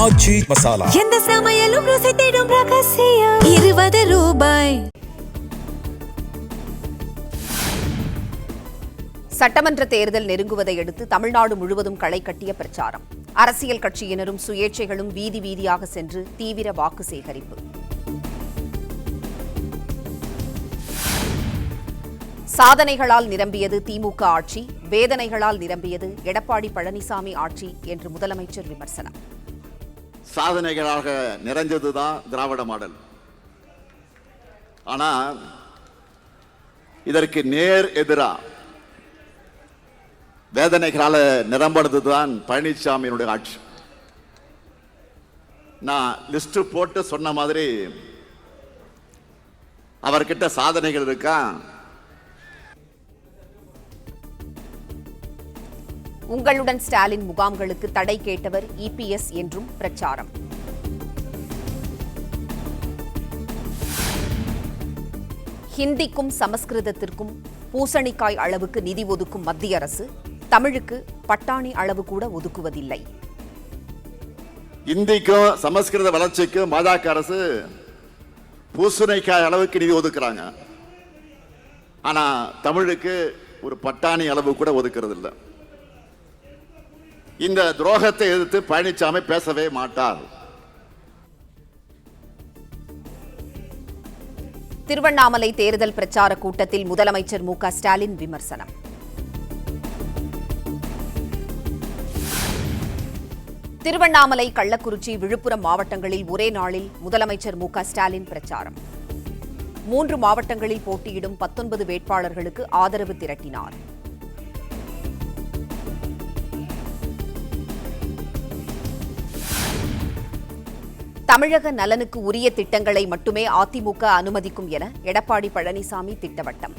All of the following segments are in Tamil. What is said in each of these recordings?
ஆச்சி மசாலா எந்த சமையலும் ருசி தேடும் ரகசியம் 20 ரூபாய். சட்டமன்ற தேர்தல் நெருங்குவதை அடுத்து தமிழ்நாடு முழுவதும் களை கட்டிய பிரச்சாரம். அரசியல் கட்சியினரும் சுயேட்சைகளும் வீதி வீதியாக சென்று தீவிர வாக்கு சேகரிப்பு. சாதனைகளால் நிரம்பியது திமுக ஆட்சி, வேதனைகளால் நிரம்பியது எடப்பாடி பழனிசாமி ஆட்சி என்று முதலமைச்சர் விமர்சனம். சாதனைகளாக நிறைஞ்சதுதான் திராவிட மாடல். ஆனா இதற்கு நேர் எதிரா வேதனைகளால நிரம்பினதுதான் பழனிசாமியினுடைய ஆட்சி. நான் லிஸ்ட் போட்டு சொன்ன மாதிரி அவர்கிட்ட சாதனைகள் இருக்கா? உங்களுடன் ஸ்டாலின் முகாம்களுக்கு தடை கேட்டவர் இபிஎஸ் என்றும் பிரச்சாரம். ஹிந்திக்கும் சமஸ்கிருதத்திற்கும் பூசணிக்காய் அளவுக்கு நிதி ஒதுக்கும் மத்திய அரசு தமிழுக்கு பட்டாணி அளவு கூட ஒதுக்குவதில்லை. இந்திக்கும் சமஸ்கிருத வளர்ச்சிக்கும் பாஜக அரசு பூசணிக்காய் அளவுக்கு நிதி ஒதுக்குறாங்க. ஆனா தமிழுக்கு ஒரு பட்டாணி அளவு கூட ஒதுக்குறது இல்லை. இந்த துரோகத்தை எதிர்த்து பழனிசாமி பேசவே மாட்டார். திருவண்ணாமலை தேர்தல் பிரச்சார கூட்டத்தில் முதலமைச்சர் மு க ஸ்டாலின் விமர்சனம். திருவண்ணாமலை, கள்ளக்குறிச்சி, விழுப்புரம் மாவட்டங்களில் ஒரே நாளில் முதலமைச்சர் மு க ஸ்டாலின் பிரச்சாரம். 3 மாவட்டங்களில் போட்டியிடும் 19 வேட்பாளர்களுக்கு ஆதரவு திரட்டினார். தமிழக நலனுக்கு உரிய திட்டங்களை மட்டுமே அதிமுக அனுமதிக்கும் என எடப்பாடி பழனிசாமி திட்டவட்டம்.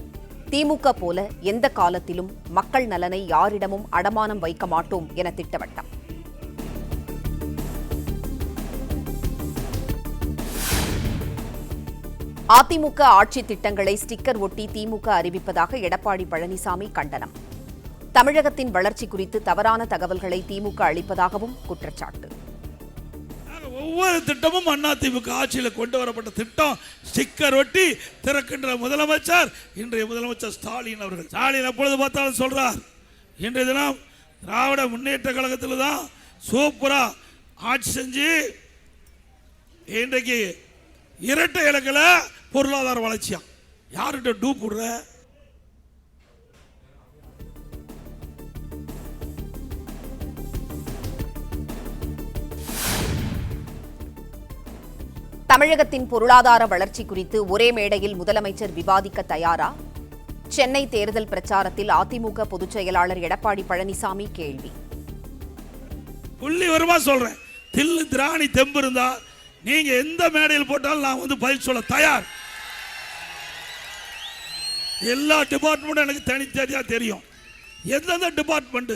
திமுக போல எந்த காலத்திலும் மக்கள் நலனை யாரிடமும் அடமானம் வைக்க மாட்டோம் என திட்டவட்டம். அதிமுக ஆட்சி திட்டங்களை ஸ்டிக்கர் ஒட்டி திமுக அறிவிப்பதாக எடப்பாடி பழனிசாமி கண்டனம். தமிழகத்தின் வளர்ச்சி குறித்து தவறான தகவல்களை திமுக அளிப்பதாகவும் குற்றச்சாட்டு. ஒவ்வொரு திட்டமும் அதிமுக ஆட்சியில் கொண்டு வரப்பட்ட திட்டம் ஸ்டிக்கர் ஒட்டி திறக்கின்ற முதலமைச்சர் இன்றைய முதலமைச்சர் ஸ்டாலின் அவர்கள். ஸ்டாலின் எப்பொழுது பார்த்தாலும் சொல்றார், இன்றைய தினம் திராவிட முன்னேற்ற கழகத்தில் தான் சூப்பரா ஆட்சி செஞ்சு இன்றைக்கு இரட்டை இலக்கில் பொருளாதார வளர்ச்சியா. யார்கிட்ட டூப் விடுற? தமிழகத்தின் பொருளாதார வளர்ச்சி குறித்து ஒரே மேடையில் முதலமைச்சர் விவாதிக்க தயாரா? சென்னை தேர்தல் பிரச்சாரத்தில் அதிமுக பொதுச் செயலாளர் எடப்பாடி பழனிசாமி கேள்வி. புள்ளி வருமா சொல்றேன், தில்லு திராணி தெம்பு இருந்தா நீங்க எந்த மேடையில் போட்டாலும் நான் வந்து பதில் சொல்ல தயார். எல்லா டிபார்ட்மெண்ட்டும் எனக்கு தனித்தனியா தெரியும். எந்தெந்த டிபார்ட்மெண்ட்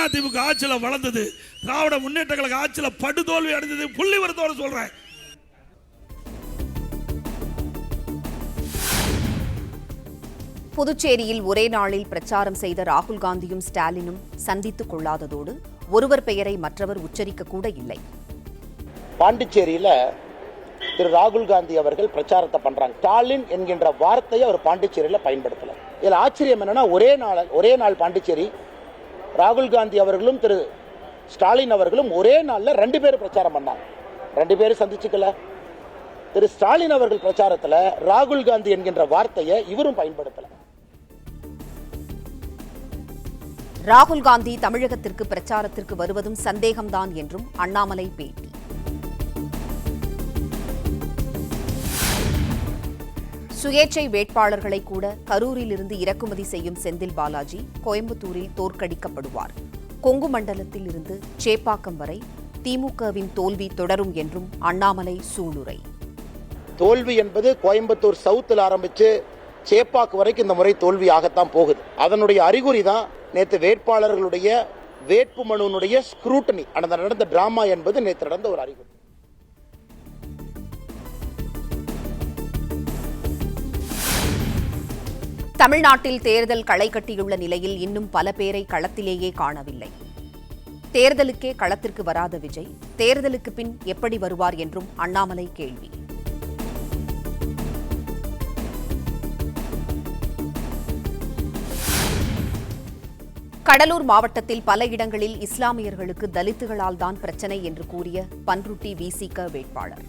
அதிமுக ஆட்சியில் வளர்ந்தது, திராவிட முன்னேற்ற கழக ஆட்சியில் படுதோல்வி அடைந்தது, புள்ளி வரத்தோட சொல்றேன். புதுச்சேரியில் ஒரே நாளில் பிரச்சாரம் செய்த ராகுல் காந்தியும் ஸ்டாலினும் சந்தித்துக் கொள்ளாததோடு ஒருவர் பெயரை மற்றவர் உச்சரிக்க கூட இல்லை. பாண்டிச்சேரியில திரு ராகுல் காந்தி அவர்கள் பிரச்சாரத்தை பண்றாங்க. ஸ்டாலின் என்கின்ற வார்த்தையை அவர் பாண்டிச்சேரியில பயன்படுத்தல. இதுல ஆச்சரியம் என்னன்னா, ஒரே நாள் பாண்டிச்சேரி ராகுல் காந்தி அவர்களும் திரு ஸ்டாலின் அவர்களும் ஒரே நாள்ல 2 பேரும் பிரச்சாரம் பண்ணாங்க. 2 பேரும் சந்திச்சுக்கல. திரு ஸ்டாலின் அவர்கள் பிரச்சாரத்துல ராகுல் காந்தி என்கின்ற வார்த்தையை இவரும் பயன்படுத்தல. ராகுல் காந்தி தமிழகத்திற்கு பிரச்சாரத்திற்கு வருவதும் சந்தேகம்தான் என்றும் அண்ணாமலை பேட்டி. சுயேட்சை வேட்பாளர்களை கூட கரூரில் இருந்து இறக்குமதி செய்யும் செந்தில் பாலாஜி கோயம்புத்தூரில் தோற்கடிக்கப்படுவார். கொங்கு மண்டலத்தில் இருந்து சேப்பாக்கம் வரை திமுகவின் தோல்வி தொடரும் என்றும் அண்ணாமலை சூளுரை. தோல்வி என்பது கோயம்புத்தூர் சவுத்தில் ஆரம்பிச்சு சேப்பாக்கு வரைக்கும் இந்த முறை தோல்வியாகத்தான் போகுது. அதனுடைய அறிகுறி தான் நேற்று வேட்பாளர்களுடைய வேட்புமனுடைய ஸ்க்ரூட்டனி நடந்த டிராமா என்பது நேற்று நடந்த ஒரு அறிகுறி. தமிழ்நாட்டில் தேர்தல் களை கட்டியுள்ள நிலையில் இன்னும் பல பேரை களத்திலேயே காணவில்லை. தேர்தலுக்கே களத்திற்கு வராத விஜய் தேர்தலுக்கு பின் எப்படி வருவார் என்றும் அண்ணாமலை கேள்வி. கடலூர் மாவட்டத்தில் பல இடங்களில் இஸ்லாமியர்களுக்கு தலித்துகளால் தான் பிரச்சனை என்று கூறிய பன்ருட்டி விசிக வேட்பாளர்.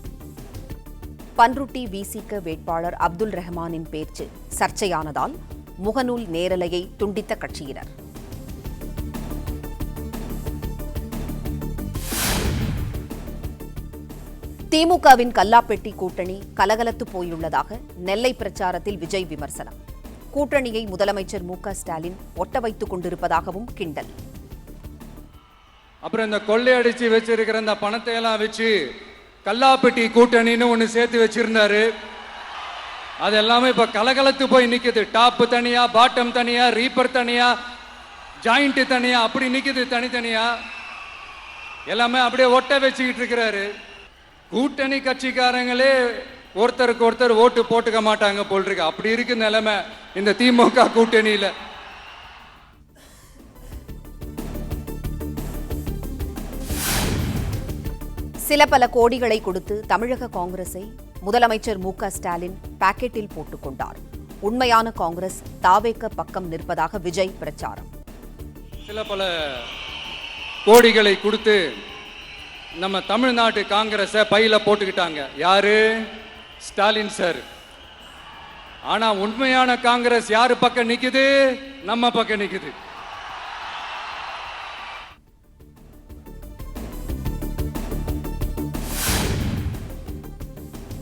பன்ருட்டி விசிக வேட்பாளர் அப்துல் ரஹ்மானின் பேச்சு சர்ச்சையானதால் முகநூல் நேரலையை துண்டித்த கட்சியினர். திமுகவின் கல்லாப்பெட்டி கூட்டணி கலகலத்து போயுள்ளதாக நெல்லை பிரச்சாரத்தில் விஜய் விமர்சனம். கூட்டணியை முதலமைச்சர் மு.க.ஸ்டாலின் ஒட்ட வைத்துக் கொண்டிருப்பதாகவும் கிண்டல். அப்புறம் இந்த கொள்ளையடிச்சு வச்சிருக்கிற இந்த பணத்தை எல்லாம் வச்சு கல்லாப்பெட்டி கூட்டணின்னு ஒன்று சேர்த்து வச்சிருந்தாரு. அது எல்லாமே இப்ப கலகலத்து போய் நிக்குது. டாப் தனியா, பாட்டம் தனியா, ரீப்பர் தனியா, ஜாயிண்ட் தனியா, அப்படி நிக்குது தனித்தனியா. எல்லாமே அப்படியே ஒட்ட வச்சுக்கிட்டு இருக்கிறாரு. கூட்டணி கட்சிக்காரங்களே ஒருத்தருக்கு ஒருத்தர் ஓட்டு போட்டுக்க மாட்டாங்க போல் இருக்கு. அப்படி இருக்கு நிலைமை இந்த திமுக கூட்டணியில. சில பல கோடிகளை கொடுத்து தமிழக காங்கிரஸை முதலமைச்சர் மு.க.ஸ்டாலின் பாக்கெட்டில் போட்டுக் கொண்டார். உண்மையான காங்கிரஸ் தாவேக பக்கம் நிற்பதாக விஜய் பிரச்சாரம். சில பல கோடிகளை கொடுத்து நம்ம தமிழ்நாட்டு காங்கிரஸை பையில போட்டுக்கிட்டாங்க. யாரு? ஸ்டாலின் சார். ஆனா உண்மையான காங்கிரஸ் யாரு பக்கம் நிக்குது? நம்ம பக்கம் நிக்குது.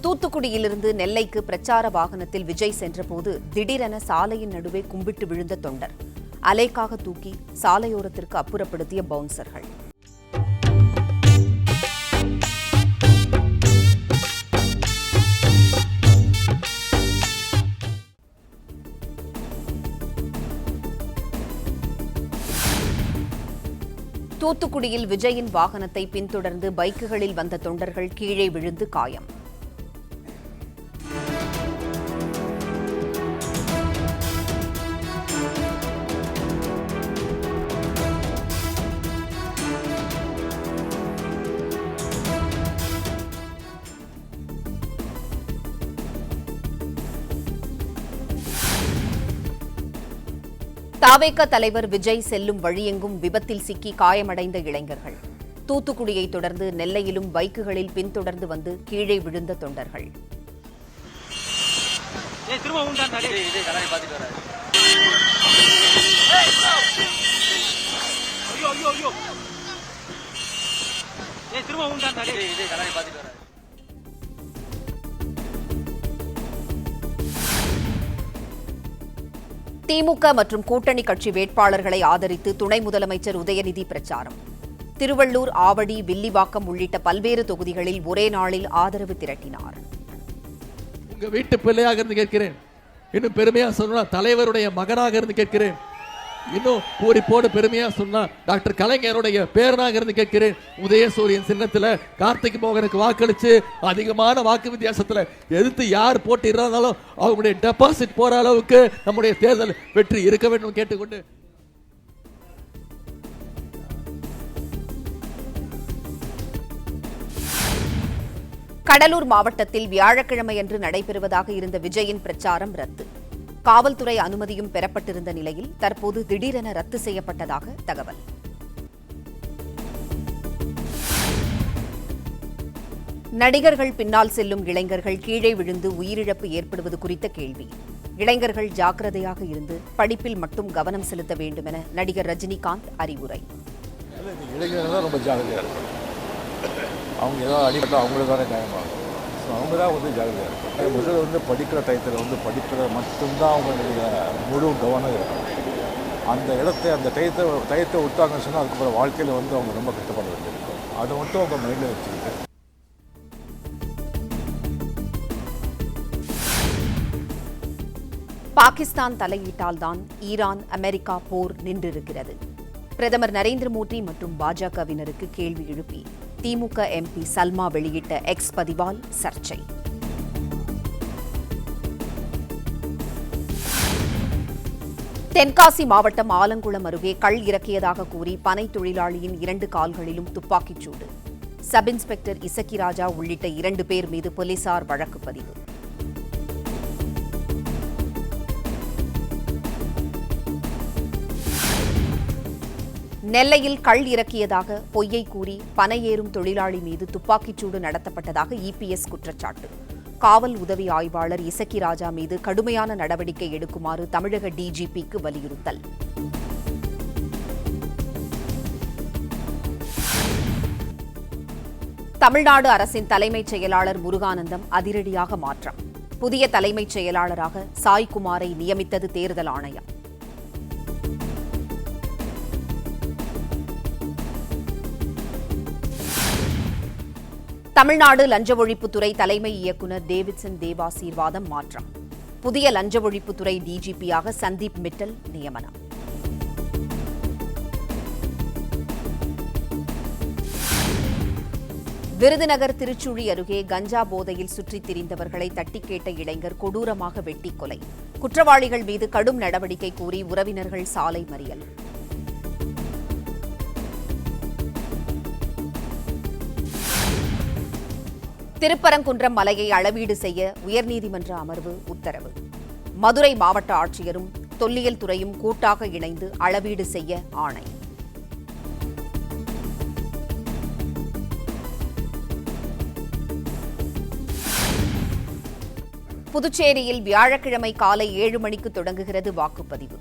தூத்துக்குடியிலிருந்து நெல்லைக்கு பிரச்சார வாகனத்தில் விஜய் சென்றபோது திடீரென சாலையின் நடுவே கும்பிட்டு விழுந்த தொண்டர். அலைக்காக தூக்கி சாலையோரத்திற்கு அப்புறப்படுத்திய பவுன்சர்கள். தூத்துக்குடியில் விஜயின் வாகனத்தை பின்தொடர்ந்து பைக்குகளில் வந்த தொண்டர்கள் கீழே விழுந்து காயம். தாவேக தலைவர் விஜய் செல்லும் வழியெங்கும் விபத்தில் சிக்கி காயமடைந்த இளைஞர்கள். தூத்துக்குடியை தொடர்ந்து நெல்லையிலும் பைக்குகளில் பின்தொடர்ந்து வந்து கீழே விழுந்த தொண்டர்கள். திமுக மற்றும் கூட்டணி கட்சி வேட்பாளர்களை ஆதரித்து துணை முதலமைச்சர் உதயநிதி பிரச்சாரம். திருவள்ளூர், ஆவடி, வில்லிவாக்கம் உள்ளிட்ட பல்வேறு தொகுதிகளில் ஒரே நாளில் ஆதரவு திரட்டினார். உங்க வீட்டு பிள்ளையாக இருந்து கேட்கிறேன். இன்னும் பெருமையா சொன்னா தலைவருடைய மகனாக இருந்து கேட்கிறேன். இன்னும் பூரிப்போடு பெருமையா சொன்னா டாக்டர் கலைஞருடைய பேரனாக இருந்து கேட்கிறேன். உதயசூரியன் சின்னத்துல கார்த்திக் மோகனுக்கு வாக்களிச்சு அதிகமான வாக்கு வித்தியாசத்துல எதிர்த்து யார் போட்டிருந்தாலும் அவங்களுடைய டெபாசிட் போற அளவுக்கு நம்முடைய தேர்தல் வெற்றி இருக்க வேண்டும் கேட்டுக்கொண்டு கடலூர் மாவட்டத்தில் வியாழக்கிழமையன்று நடைபெறுவதாக இருந்த விஜயின் பிரச்சாரம் ரத்து. காவல்துறை அனுமதியும் பெறப்பட்டிருந்த நிலையில் தற்போது திடீரென ரத்து செய்யப்பட்டதாக தகவல். நடிகர்கள் பின்னால் செல்லும் இளைஞர்கள் கீழே விழுந்து உயிரிழப்பு ஏற்படுவது குறித்த கேள்வி. இளைஞர்கள் ஜாக்கிரதையாக இருந்து படிப்பில் மட்டும் கவனம் செலுத்த வேண்டும் என நடிகர் ரஜினிகாந்த் அறிவுரை. இளைஞர்கள் ரொம்ப ஜாகிரதையாக இருக்கும். அவங்க ஏதாவது அடிப்பட்டால் அவங்களுக்கு தானே காயமாகும். ஸோ அவங்க தான் வந்து ஜாகிரதையாக இருக்கும். முதல்ல படிக்கிற டயத்தில் படிக்கிற மட்டும்தான் அவங்களுடைய முழு கவனம் இருக்கும். அந்த இடத்தை அந்த டயத்தை விட்டாங்கன்னு சொன்னால் அதுக்கப்புறம் வாழ்க்கையில் அவங்க ரொம்ப கஷ்டப்பட வேண்டியிருக்கும். அதை மட்டும் அவங்க மைண்டில் வச்சுக்கிட்டு பாகிஸ்தான் தலையீட்டால்தான் ஈரான் அமெரிக்கா போர் நின்றிருக்கிறது. பிரதமர் நரேந்திர மோடி மற்றும் பாஜகவினருக்கு கேள்வி எழுப்பி திமுக எம்பி சல்மா வெளியிட்ட எக்ஸ் பதிவால் சர்ச்சை. தென்காசி மாவட்டம் ஆலங்குளம் அருகே கள் இறக்கியதாக கூறி பனை தொழிலாளியின் 2 கால்களிலும் துப்பாக்கிச் சூடு. சப் இன்ஸ்பெக்டர் இசக்கிராஜா உள்ளிட்ட 2 பேர் மீது போலீசார் வழக்கு பதிவு. நெல்லையில் கள் இறக்கியதாக பொய்யை கூறி பனை ஏறும் தொழிலாளி மீது துப்பாக்கிச்சூடு நடத்தப்பட்டதாக இபிஎஸ் குற்றச்சாட்டு. காவல் உதவி ஆய்வாளர் இசக்கிராஜா மீது கடுமையான நடவடிக்கை எடுக்குமாறு தமிழக டிஜிபிக்கு வலியுறுத்தல். தமிழ்நாடு அரசின் தலைமைச் செயலாளர் முருகானந்தம் அதிரடியாக மாற்றம். புதிய தலைமைச் செயலாளராக சாய்குமாரை நியமித்தது தேர்தல் ஆணையம். தமிழ்நாடு லஞ்ச ஒழிப்புத்துறை தலைமை இயக்குநர் டேவிட்சன் தேவ் ஆசீர்வாதம் மாற்றம். புதிய லஞ்ச ஒழிப்புத்துறை டிஜிபியாக சந்தீப் மிட்டல் நியமனம். விருதுநகர் திருச்சுழி அருகே கஞ்சா போதையில் சுற்றித் திரிந்தவர்களை தட்டிக் கேட்ட இளைஞர் கொடூரமாக வெட்டி கொலை. குற்றவாளிகள் மீது கடும் நடவடிக்கை கூறி உறவினர்கள் சாலை மறியல். திருப்பரங்குன்றம் மலையை அளவீடு செய்ய உயர்நீதிமன்ற அமர்வு உத்தரவு. மதுரை மாவட்ட ஆட்சியரும் தொல்லியல் துறையும் கூட்டாக இணைந்து அளவீடு செய்ய ஆணை. புதுச்சேரியில் வியாழக்கிழமை காலை 7 மணிக்கு தொடங்குகிறது வாக்குப்பதிவு.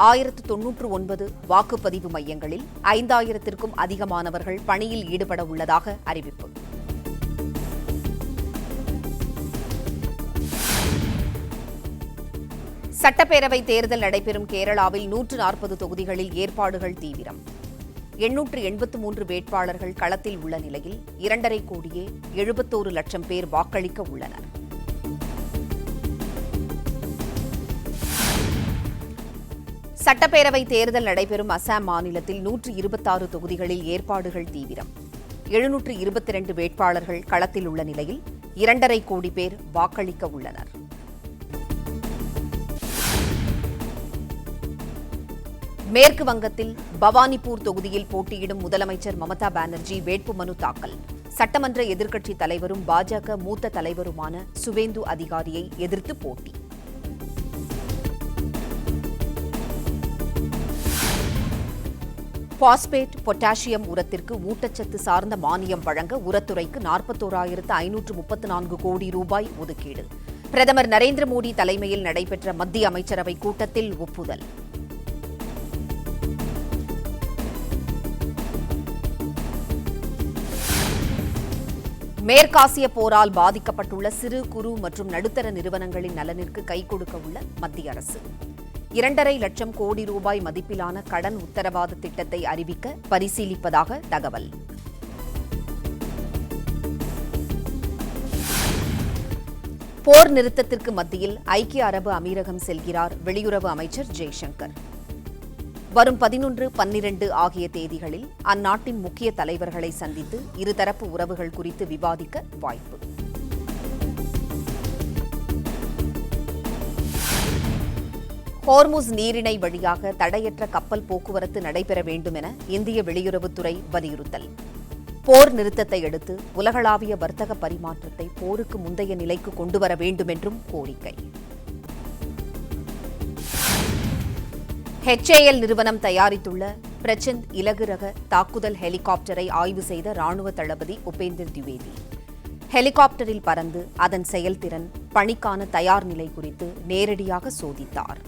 1099 வாக்குப்பதிவு மையங்களில் 5000த்திற்கும் அதிகமானவர்கள் பணியில் ஈடுபட உள்ளதாக அறிவிப்பு. சட்டப்பேரவை தேர்தல் நடைபெறும் கேரளாவில் 140 தொகுதிகளில் ஏற்பாடுகள் தீவிரம். 883 வேட்பாளர்கள் களத்தில் உள்ள நிலையில் 2.5 கோடியே 71 லட்சம் பேர் வாக்களிக்க உள்ளனர். சட்டப்பேரவை தேர்தல் நடைபெறும் அசாம் மாநிலத்தில் 126 தொகுதிகளில் ஏற்பாடுகள் தீவிரம். 722 வேட்பாளர்கள் களத்தில் உள்ள நிலையில் 2.5 கோடி பேர் வாக்களிக்க உள்ளனர். மேற்கு வங்கத்தில் பவானிபூர் தொகுதியில் போட்டியிடும் முதலமைச்சர் மமதா பானர்ஜி வேட்புமனு தாக்கல். சட்டமன்ற எதிர்க்கட்சித் தலைவரும் பாஜக மூத்த தலைவருமான சுவேந்து அதிகாரியை எதிர்த்து போட்டி. பாஸ்பேட் பொட்டாசியம் உரத்திற்கு ஊட்டச்சத்து சார்ந்த மானியம் வழங்க உரத்துறைக்கு 41,534 கோடி ரூபாய் ஒதுக்கீடு. பிரதமர் நரேந்திர மோடி தலைமையில் நடைபெற்ற மத்திய அமைச்சரவை கூட்டத்தில் ஒப்புதல். மேற்காசிய போரால் பாதிக்கப்பட்டுள்ள சிறு குறு மற்றும் நடுத்தர நிறுவனங்களின் நலனிற்கு கை கொடுக்க உள்ள மத்திய அரசு 2.5 லட்சம் கோடி ரூபாய் மதிப்பிலான கடன் உத்தரவாத திட்டத்தை அறிவிக்க பரிசீலிப்பதாக தகவல். போர் நிறுத்தத்திற்கு மத்தியில் ஐக்கிய அரபு அமீரகம் செல்கிறார் வெளியுறவு அமைச்சர் ஜெய்சங்கர். வரும் 11, 12 ஆகிய தேதிகளில் அந்நாட்டின் முக்கிய தலைவர்களை சந்தித்து இருதரப்பு உறவுகள் குறித்து விவாதிக்க வாய்ப்பு. ஹோர்முஸ் நீரிணை வழியாக தடையற்ற கப்பல் போக்குவரத்து நடைபெற வேண்டும் என இந்திய வெளியுறவுத்துறை வலியுறுத்தல். போர் நிறுத்தத்தை அடுத்து உலகளாவிய வர்த்தக பரிமாற்றத்தை போருக்கு முந்தைய நிலைக்கு கொண்டுவர வேண்டும் என்றும் கோரிக்கை. HAL நிறுவனம் தயாரித்துள்ள பிரச்சந்த் இலகு ரக தாக்குதல் ஹெலிகாப்டரை ஆய்வு செய்த ராணுவ தளபதி உபேந்தர் திவேதி. ஹெலிகாப்டரில் பறந்து அதன் செயல்திறன், பணிக்கான தயார் நிலை குறித்து நேரடியாக சோதித்தார்.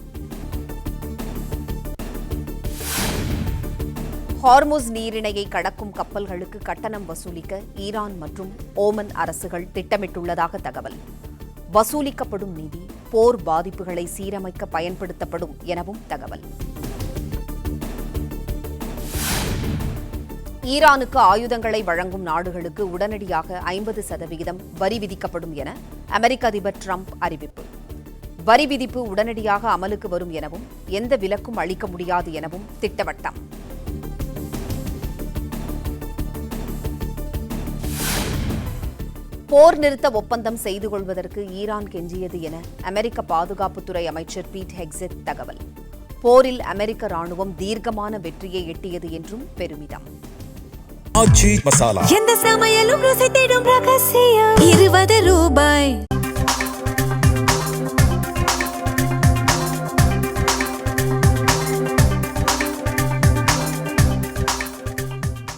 ஹார்முஸ் நீரிணையை கடக்கும் கப்பல்களுக்கு கட்டணம் வசூலிக்க ஈரான் மற்றும் ஓமன் அரசுகள் திட்டமிட்டுள்ளதாக தகவல். வசூலிக்கப்படும் நிதி போர் பாதிப்புகளை சீரமைக்க பயன்படுத்தப்படும் எனவும் தகவல். ஈரானுக்கு ஆயுதங்களை வழங்கும் நாடுகளுக்கு உடனடியாக 50% வரி விதிக்கப்படும் என அமெரிக்க அதிபர் டிரம்ப் அறிவிப்பு. வரி விதிப்பு உடனடியாக அமலுக்கு வரும் எனவும் எந்த விலக்கும் அளிக்க முடியாது எனவும் திட்டவட்டம். போர் நிறுத்த ஒப்பந்தம் செய்து கொள்வதற்கு ஈரான் கெஞ்சியது என அமெரிக்க பாதுகாப்புத்துறை அமைச்சர் பீட் ஹெக்ஸெட் தகவல். போரில் அமெரிக்க ராணுவம் தீர்க்கமான வெற்றியை எட்டியது என்றும் பெருமிதம். எந்த சமையலும் ருசி தேடும் ரகசியம் 20